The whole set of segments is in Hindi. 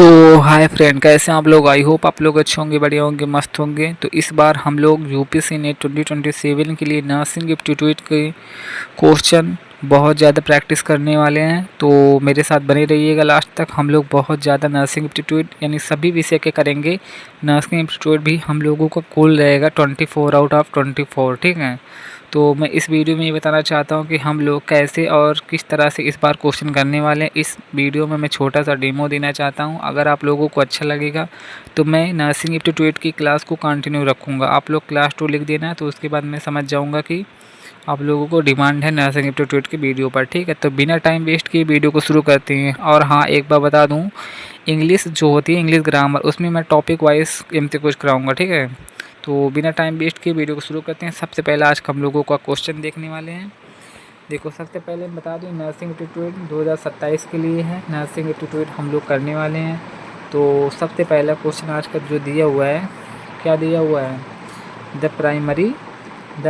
सो हाय फ्रेंड, कैसे हैं आप लोग। आई होप आप लोग अच्छे होंगे, बढ़िया होंगे, मस्त होंगे। तो इस बार हम लोग यूपीएससी नेट 2027 के लिए नर्सिंग एप्टीट्यूड के क्वेश्चन बहुत ज़्यादा प्रैक्टिस करने वाले हैं। तो मेरे साथ बने रहिएगा लास्ट तक। हम लोग बहुत ज़्यादा नर्सिंग एप्टीट्यूड यानी सभी विषय के करेंगे। नर्सिंग एप्टीट्यूड भी हम लोगों का कुल रहेगा 24 आउट ऑफ 24, ठीक है। तो मैं इस वीडियो में ये बताना चाहता हूँ कि हम लोग कैसे और किस तरह से इस बार क्वेश्चन करने वाले हैं। इस वीडियो में मैं छोटा सा डेमो देना चाहता हूँ। अगर आप लोगों को अच्छा लगेगा तो मैं नर्सिंग एप्टीट्यूड की क्लास को कंटिन्यू रखूँगा। आप लोग क्लास 2 लिख देना, तो उसके बाद मैं समझ जाऊँगा कि आप लोगों को डिमांड है नर्सिंग एप्टीट्यूड की वीडियो पर, ठीक है। तो बिना टाइम वेस्ट किए वीडियो को शुरू करते हैं। और हाँ, एक बार बता दूँ, इंग्लिश जो होती है, इंग्लिश ग्रामर, उसमें मैं टॉपिक वाइज एमसीक्यूज कराऊँगा, ठीक है। तो बिना टाइम वेस्ट किए वीडियो को शुरू करते हैं। सबसे पहला आज हम लोगों का क्वेश्चन देखने वाले हैं। देखो, सबसे पहले मैं बता दूँ, नर्सिंग एप्टीट्यूड 2027 के लिए है। नर्सिंग एप्टीट्यूड हम लोग करने वाले हैं। तो सबसे पहला क्वेश्चन आज का जो दिया हुआ है, क्या दिया हुआ है, the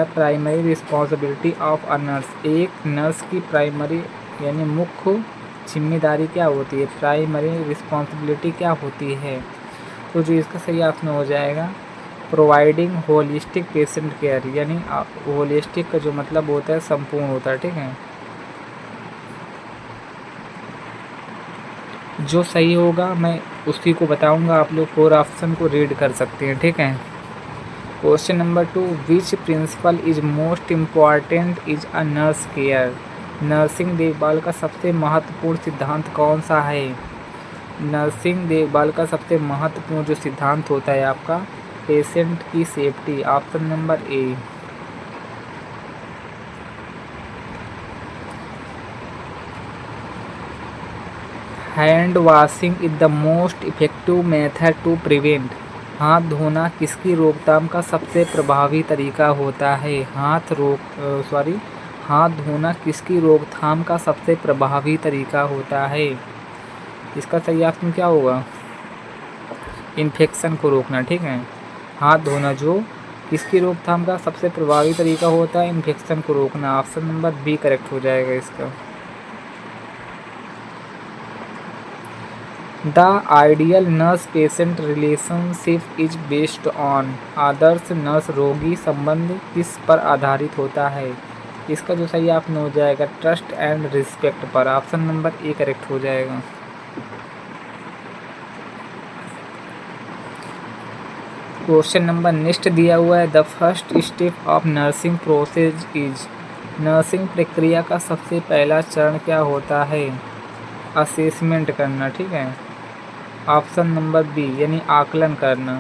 primary responsibility of a nurse. एक नर्स की प्राइमरी यानी मुख्य जिम्मेदारी क्या होती है, प्राइमरी रिस्पॉन्सिबिलिटी क्या होती है। तो जो इसका सही ऑप्शन हो जाएगा, प्रोवाइडिंग होलिस्टिक पेशेंट केयर, यानी होलिस्टिक का जो मतलब होता है संपूर्ण होता है, ठीक है। जो सही होगा मैं उसी को बताऊंगा, आप लोग 4 ऑप्शन को रीड कर सकते हैं, ठीक है। Question number 2, which principle is most important is a nurse care. Nursing देखभाल का सबसे महत्वपूर्ण सिद्धांत कौन सा है। नर्सिंग देखभाल का सबसे महत्वपूर्ण जो सिद्धांत होता है आपका, पेशेंट की safety. Option number A. Hand washing is the most effective method to prevent. हाथ धोना किसकी रोकथाम का सबसे प्रभावी तरीका होता है। हाथ धोना किसकी रोकथाम का सबसे प्रभावी तरीका होता है। इसका सही ऑप्शन क्या होगा, इन्फेक्शन को रोकना, ठीक है। हाथ धोना जो किसकी रोकथाम का सबसे प्रभावी तरीका होता है, इन्फेक्शन को रोकना। ऑप्शन नंबर बी करेक्ट हो जाएगा इसका। The ideal nurse patient relationship is based on. Adarsh nurse रोगी संबंध किस पर आधारित होता है। इसका जो सही ऑप्शन हो जाएगा, ट्रस्ट एंड रिस्पेक्ट पर। ऑप्शन नंबर ए करेक्ट हो जाएगा। क्वेश्चन नंबर नेक्स्ट दिया हुआ है, the first step of nursing process is. Nursing प्रक्रिया का सबसे पहला चरण क्या होता है, असेसमेंट करना, ठीक है। ऑप्शन नंबर बी यानी आकलन करना।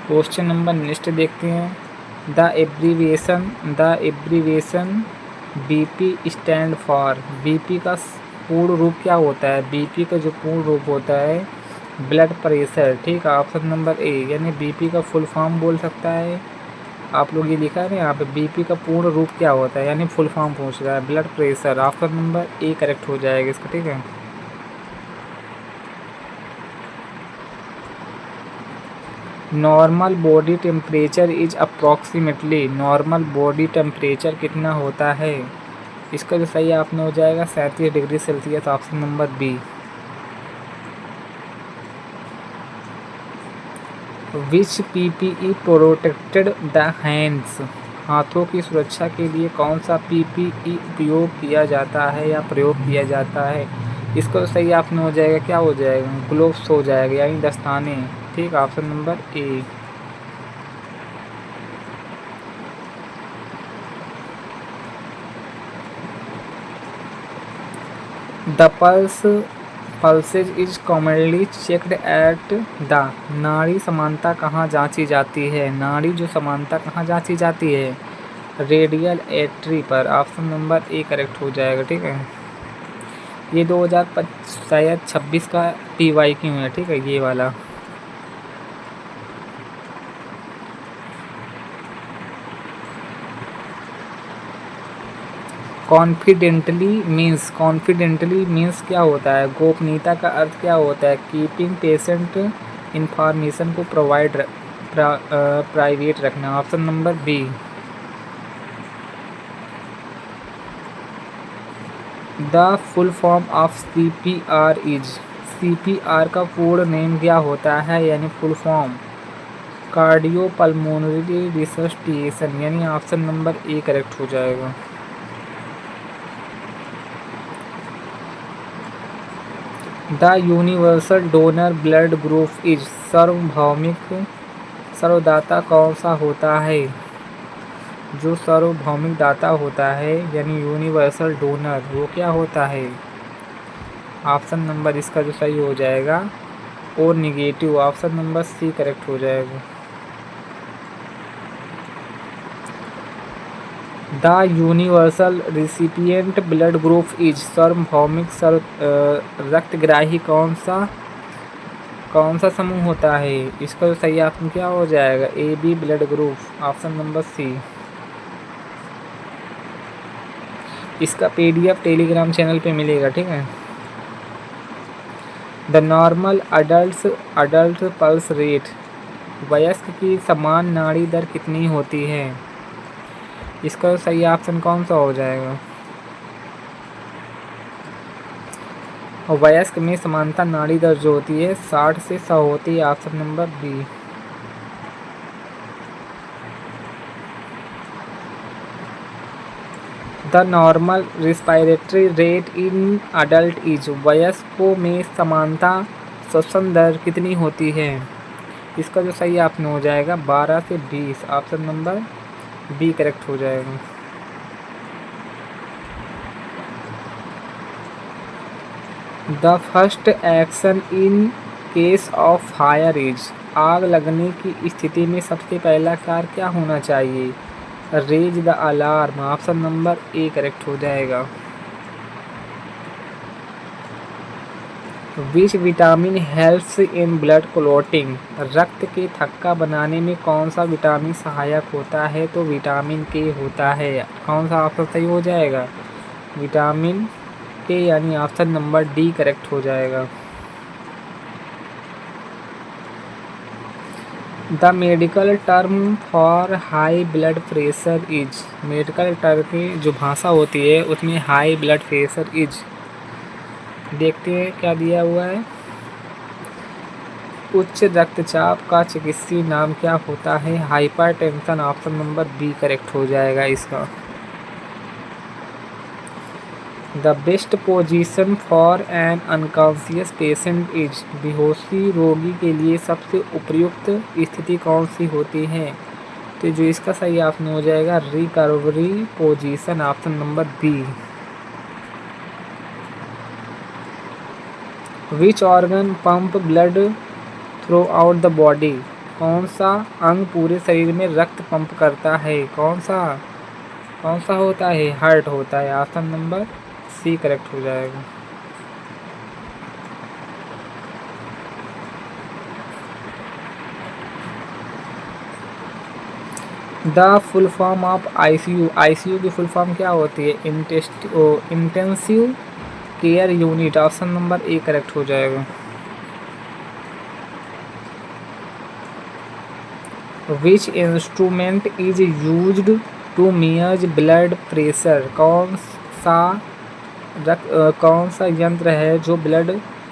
क्वेश्चन नंबर नेक्स्ट देखते हैं, the abbreviation BP stand for. BP का पूर्ण रूप क्या होता है। बीपी का जो पूर्ण रूप होता है, ब्लड प्रेशर, ठीक है। ऑप्शन नंबर ए यानी बीपी का फुल फॉर्म बोल सकता है। आप लोग ये लिखा है ना यहाँ पे, बीपी का पूर्ण रूप क्या होता है, यानी फुल फॉर्म पूछ रहा है, blood pressure. Option number A correct हो जाएगा इसका, ठीक है। Normal body temperature is approximately. Normal body temperature कितना होता है। इसका जो सही ऑप्शन हो जाएगा 37 degree Celsius. Option number B. Which PPE protected the hands. हाथों की सुरक्षा के लिए कौन सा पीपीई उपयोग किया जाता है या प्रयोग किया जाता है। इसका सही ऑप्शन हो जाएगा, क्या हो जाएगा, ग्लोव्स हो जाएगा, यानी दस्ताने, ठीक। Option number A. The pulses is commonly checked at the. नाड़ी समानता कहाँ जांची जाती है। नाड़ी जो समानता कहाँ जांची जाती है, रेडियल एट्री पर। ऑप्शन नंबर ए करेक्ट हो जाएगा, ठीक है। ये 2026 का PYQ है, ठीक है, ये वाला। कॉन्फिडेंटली मीन्स क्या होता है, गोपनीयता का अर्थ क्या होता है, कीपिंग पेशेंट इंफॉर्मेशन को प्राइवेट रखना। Option number B. The full form of CPR is, CPR का पूर्ण नेम क्या होता है, यानी full form cardio pulmonary resuscitation, यानी ऑप्शन नंबर ए करेक्ट हो जाएगा। The universal donor blood group is, सार्वभौमिक सर्वदाता कौन सा होता है, जो सार्वभौमिक दाता होता है यानी यूनिवर्सल डोनर वो क्या होता है, ऑप्शन नंबर इसका जो सही हो जाएगा O negative, option number C correct हो जाएगा। The universal recipient blood group is, सार्वभौमिक रक्तग्राही कौन सा समूह होता है, इसका जो सही ऑप्शन क्या हो जाएगा, AB blood group, option number C. इसका PDF टेलीग्राम चैनल पे मिलेगा, ठीक है। The normal adult pulse rate, वयस्क की समान नाड़ी दर कितनी होती है, इसका सही ऑप्शन कौन सा हो जाएगा, और वयस्क में समानता नाड़ी दर जो होती है 60 से 100 होती है, option number B. The normal respiratory rate in adult is, वयस्कों में समानता श्वसन दर कितनी होती है, इसका जो सही ऑप्शन हो जाएगा 12 से 20, ऑप्शन नंबर बी करेक्ट हो जाएगा। The first action in case of fire is, आग लगने की स्थिति में सबसे पहला कार्य क्या होना चाहिए, raise the alarm, option number A correct हो जाएगा। Which vitamin helps in blood clotting, रक्त के थक्का बनाने में कौन सा विटामिन सहायक होता है, तो विटामिन के होता है, कौन सा ऑप्शन सही हो जाएगा, विटामिन के, यानी ऑप्शन नंबर डी करेक्ट हो जाएगा। The medical term for high blood pressure is, medical term की जो भाषा होती है उसमें हाई ब्लड प्रेशर इज, देखते हैं क्या दिया हुआ है, उच्च रक्तचाप का चिकित्सीय नाम क्या होता है, hypertension, option number B correct हो जाएगा इसका। The best position for an unconscious patient is, बेहोशी रोगी के लिए सबसे उपयुक्त स्थिति कौन सी होती है, तो जो इसका सही ऑप्शन हो जाएगा recovery position, option number B. Which organ pump blood throughout the body, कौन सा अंग पूरे शरीर में रक्त पंप करता है, कौन सा होता है, हार्ट होता है, ऑप्शन नंबर सी करेक्ट हो जाएगा। The full form of ICU, ICU की फुल फॉर्म क्या होती है, intensive care unit, option number A correct हो जाएगा। Which instrument is used to measure blood pressure, कौन सा यंत्र है जो ब्लड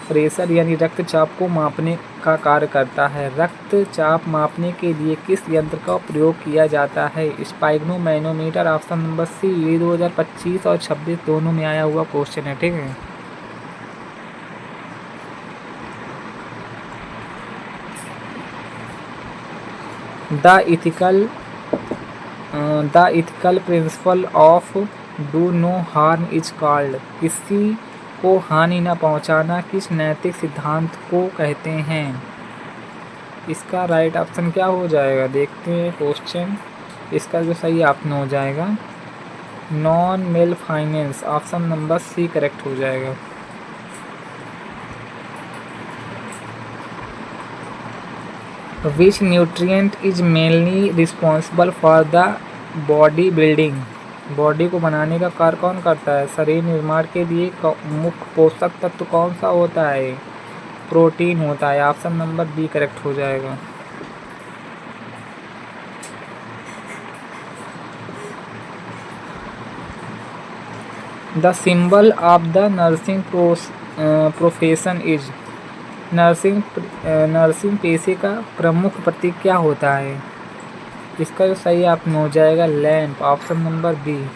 प्रेशर यानी रक्तचाप को मापने का कार्य करता है, रक्तचाप मापने के लिए किस यंत्र का प्रयोग किया जाता है, स्पाइग्नोमैनोमीटर, ऑप्शन नंबर सी। ये 2025 और 26 दोनों में आया हुआ क्वेश्चन है, ठीक है। The ethical principle of do no harm is called, किसी को हानि न पहुंचाना किस नैतिक सिद्धांत को कहते हैं, इसका राइट ऑप्शन क्या हो जाएगा, देखते हैं क्वेश्चन, इसका जो सही ऑप्शन हो जाएगा non maleficence, option number C correct हो जाएगा। Which nutrient is mainly responsible for the body building, body को बनाने का कार्य कौन करता है, शरीर निर्माण के लिए मुख्य पोषक तत्व कौन सा होता है, प्रोटीन होता है, ऑप्शन नंबर बी करेक्ट हो जाएगा। The symbol of the nursing profession is. Nursing पेशे का प्रमुख प्रतीक क्या होता है? इसका जो सही ऑप्शन हो जाएगा lamp, option number B.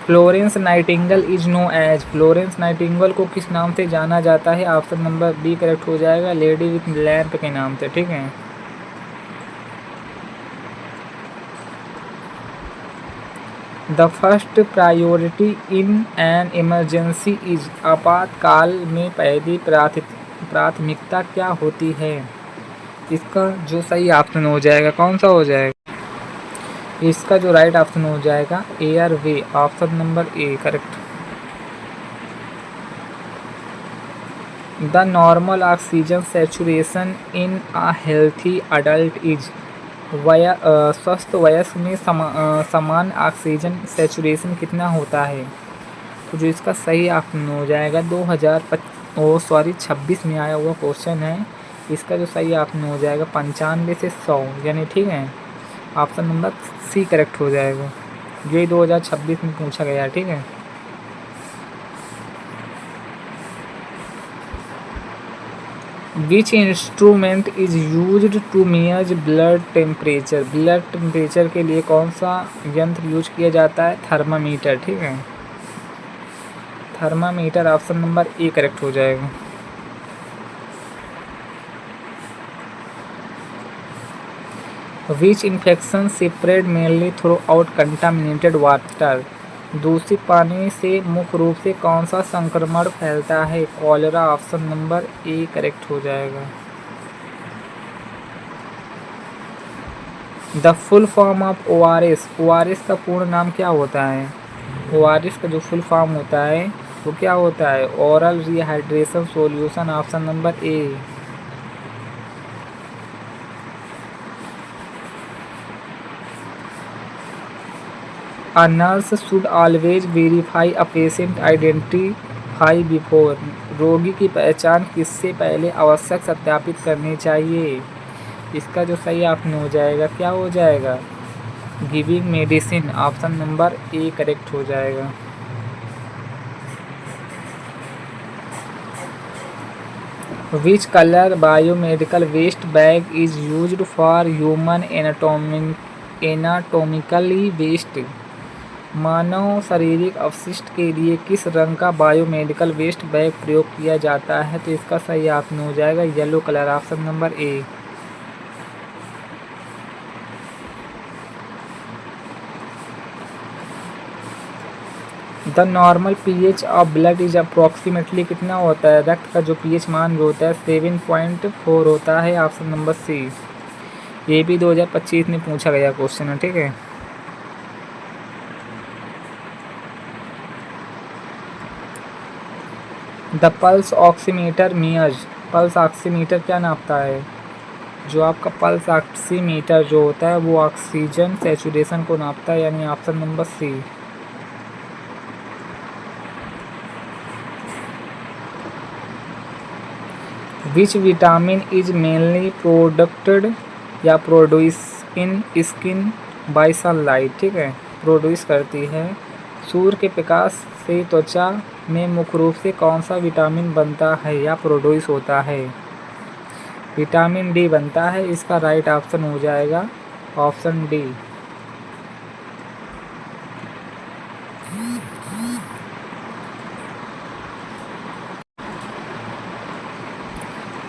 Florence Nightingale is known as. Florence Nightingale को किस नाम से जाना जाता है? ऑप्शन नंबर बी करेक्ट हो जाएगा, लेडी विथ लैंप के नाम से। ठीक है। The first priority in an emergency is. आपातकाल में पहली प्राथमिकता क्या होती है? इसका जो सही ऑप्शन हो जाएगा कौन सा हो जाएगा? इसका जो राइट ऑप्शन हो जाएगा air way, option number A correct. The normal oxygen saturation in a healthy adult is. स्वस्थ वयस्क में समान ऑक्सीजन सैचुरेशन कितना होता है? तो जो इसका सही ऑप्शन हो जाएगा 2026 में आया हुआ क्वेश्चन है। इसका जो सही ऑप्शन हो जाएगा 95 से 100 यानी। ठीक है, ऑप्शन नंबर सी करेक्ट हो जाएगा। ये 2026 में पूछा गया। ठीक है। Which instrument is used to measure blood temperature. Blood temperature के लिए कौन सा यंत्र यूज किया जाता है? थर्मामीटर। ठीक है, thermometer, option number A correct हो जाएगा। Which infection spread mainly throughout contaminated water. दूषित पानी से मुख्य रूप से कौन सा संक्रमण फैलता है? Cholera, option number A correct हो जाएगा। The full form of ORS। ORS का पूर्ण नाम क्या होता है? ORS का जो फुल फॉर्म होता है वो क्या होता है? Oral rehydration solution, option number A. A nurse should always verify a patient identity before. रोगी की पहचान किससे पहले आवश्यक सत्यापित करनी चाहिए? इसका जो सही ऑप्शन हो जाएगा क्या हो जाएगा? Giving medicine, option number A correct हो जाएगा। Which colour biomedical waste bag is used for human anatomically waste. मानव शारीरिक अपशिष्ट के लिए किस रंग का बायोमेडिकल वेस्ट बैग प्रयोग किया जाता है? तो इसका सही ऑप्शन हो जाएगा yellow colour, option number A. The normal pH of blood is approximately कितना होता है? रक्त का जो pH मान जो होता है 7.4 होता है, ऑप्शन नंबर सी। ये भी 2025 में पूछा गया क्वेश्चन है। ठीक है। The pulse oximeter Mears. Pulse oximeter क्या नापता है? जो आपका पल्स ऑक्सीमीटर जो होता है वो ऑक्सीजन सैचुरेशन को नापता है, यानी option number C. Which vitamin is mainly producted या produce in skin by sunlight. ठीक है, प्रोड्यूस करती है सूर्य के प्रकाश से त्वचा में मुख्य रूप से कौन सा विटामिन बनता है या प्रोड्यूस होता है? विटामिन डी बनता है। इसका राइट ऑप्शन हो जाएगा option D.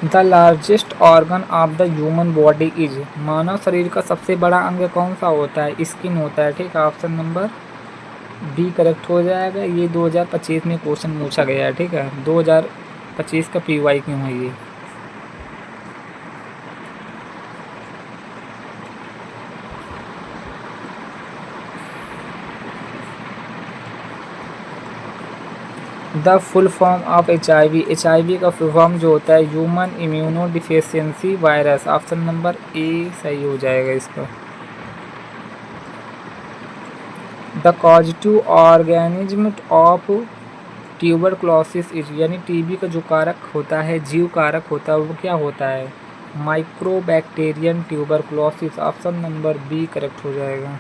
The largest organ of the human body is. मानव शरीर का सबसे बड़ा अंग कौन सा होता है? स्किन होता है। ठीक है, ऑप्शन नंबर बी करेक्ट हो जाएगा। ये 2025 में क्वेश्चन पूछा गया है। ठीक है, 2025 का PY क्यों है ये? The full form of HIV का फुल फॉर्म जो होता है human immuno deficiency virus, option number ए सही हो जाएगा इसका। The causative organism of tuberculosis is, यानी TB का जो कारक होता है, जीव कारक होता है, वो क्या होता है? Mycobacterium tuberculosis, option number B correct हो जाएगा।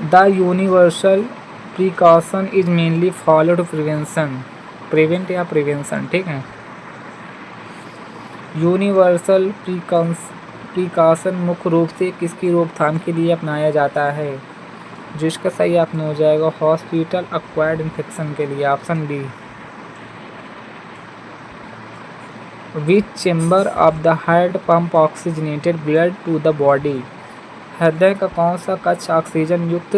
The universal precaution is mainly follow to prevention, prevent या प्रिवेंशन, ठीक है। यूनिवर्सल प्रिकॉशन मुख्य रूप से किसकी रोकथाम के लिए अपनाया जाता है, जिसका सही ऑप्शन हो जाएगा हॉस्पिटल एक्वायर्ड इन्फेक्शन के लिए, option B. Which chamber of the heart pump oxygenated blood to the body, हृदय का कौन सा कक्ष ऑक्सीजन युक्त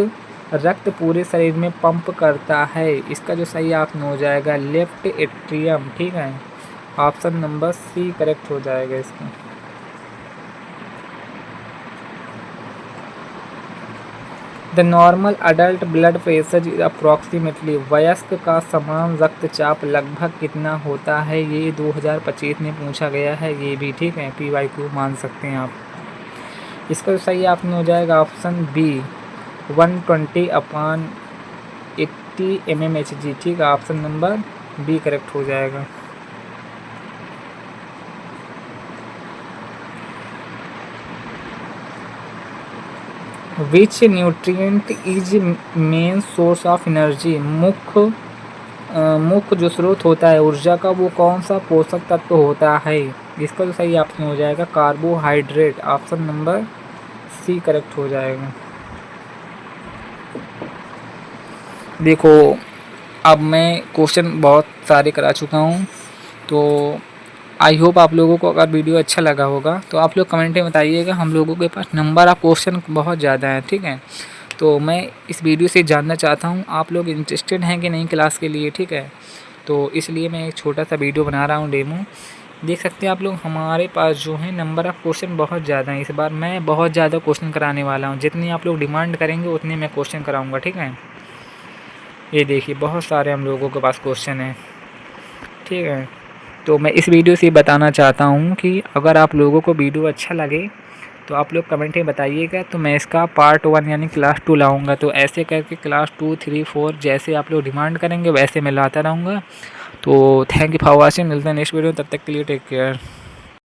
रक्त पूरे शरीर में पंप करता है, इसका जो सही ऑप्शन हो जाएगा लेफ्ट एट्रियम, ठीक है, ऑप्शन नंबर सी करेक्ट हो जाएगा इसका। The normal adult blood pressure is approximately, वयस्क का समान रक्तचाप लगभग कितना होता है, ये 2025 में पूछा गया है, ये भी ठीक है, PYQ मान सकते हैं आप। इसका तो सही ऑप्शन हो जाएगा ऑप्शन बी 120/80 mmHg, ठीक है, ऑप्शन नंबर बी करेक्ट हो जाएगा। Which nutrient is main source of energy, मुख्य जो स्रोत होता है ऊर्जा का वो कौन सा पोषक तत्व होता है, इसका तो सही ऑप्शन हो जाएगा carbohydrate, option number C correct हो जाएगा। देखो अब मैं क्वेश्चन बहुत सारे करा चुका हूँ, तो आई होप आप लोगों को अगर वीडियो अच्छा लगा होगा तो आप लोग कमेंट में बताइएगा। हम लोगों के पास नंबर ऑफ क्वेश्चन बहुत ज़्यादा है, ठीक है, तो मैं इस वीडियो से जानना चाहता हूँ आप लोग इंटरेस्टेड हैं कि नहीं क्लास के लिए, ठीक है, तो इसलिए मैं एक छोटा सा वीडियो बना रहा हूँ डेमो। देख सकते हैं आप लोग हमारे पास जो है नंबर ऑफ़ क्वेश्चन बहुत ज़्यादा है। इस बार मैं बहुत ज़्यादा क्वेश्चन कराने वाला हूँ, जितनी आप लोग डिमांड करेंगे उतने मैं क्वेश्चन कराऊँगा, ठीक है। ये देखिए बहुत सारे हम लोगों के पास क्वेश्चन हैं, ठीक है। तो मैं इस वीडियो से बताना चाहता हूँ कि अगर आप लोगों को वीडियो अच्छा लगे तो आप लोग कमेंट में बताइएगा, तो मैं इसका पार्ट 1 यानी क्लास 2 लाऊंगा। तो ऐसे करके क्लास 2, 3, 4 जैसे आप लोग डिमांड करेंगे वैसे मैं लाता रहूँगा। तो थैंक यू फॉर वॉचिंग, मिलते हैं नेक्स्ट वीडियो, तब तक के लिए टेक केयर।